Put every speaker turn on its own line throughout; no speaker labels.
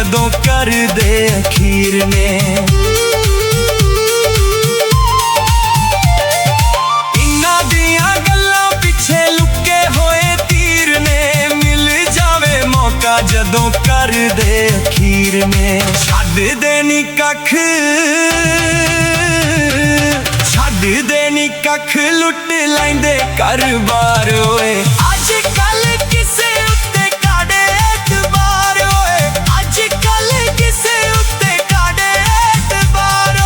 जदों कर दे अखीर ने। इन्हां दियां गल्लां पिछे लुके होए तीर ने, मिल जावे मौका जदों कर दे अखीर ने। छड्ड देनी कख कख लुट लैंदे घर बार होए। अज कल किसे उत्ते काड़े एतबार होए, अज कल किसे उत्ते काड़े एतबार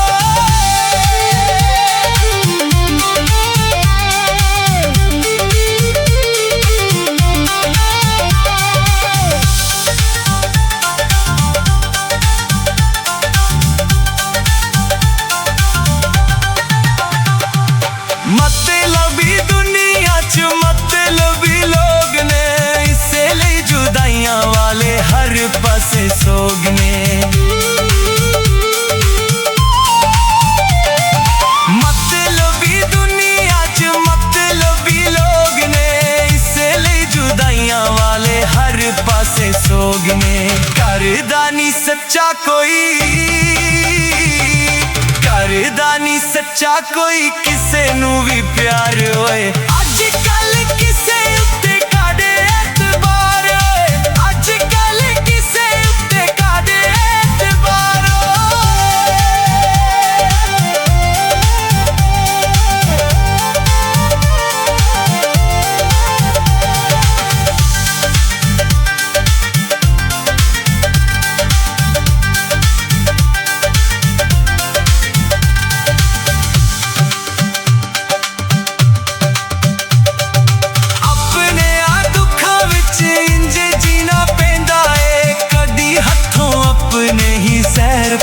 मतलबी दुनिया च मतलबी लोग ने, इसे लिए जुदाइयां वाले हर पासे सोग ने। मतलबी दुनिया च मतलबी लोग ने, इसे लिए जुदाइयां वाले हर पासे सोग ने। करदा नी सच्चा कोई, करदा नी सच्चा कोई किसे नू भी प्यार होए। अज कल किसे उत्ते काड़े एतबार होए, अज कल किसे उत्ते काड़े एतबार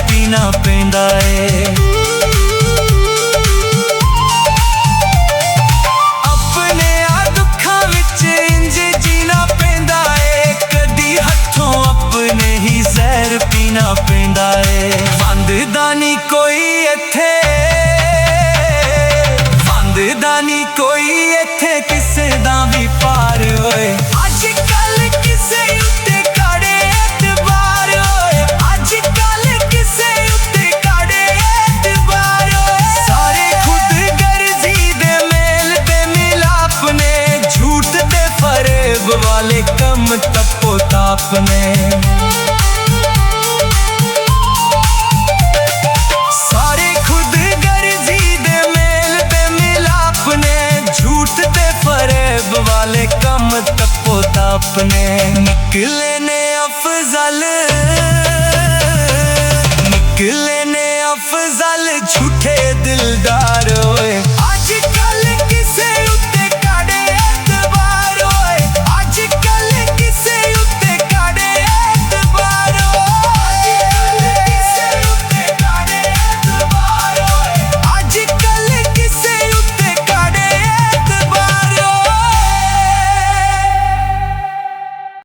पीना पैंदा है। अपने दुखां विच इंज जीना पैंदा है, कदी हथों अपने ही जहर पीना पैंदा है। वंददा नी कोई इत्थे, वंददा नी कोई इत्थे किसे दा भी पार होए। अज कल किसे उत्ते काड़े एतबार होए, अज कल किसे उत्ते काड़े एतबार होए। सारे खुद गर्जी दे मेल ते मिलाप ने, झूठ ते फरेब वाले कम तपो ताप ने। सारे खुद गर्जी दे मेल ते मिलाप ने, झूठ ते फरेब वाले कम तपो ताप ने। निकले ने अफजल, निकले ने अफजल झूठे दिलदार।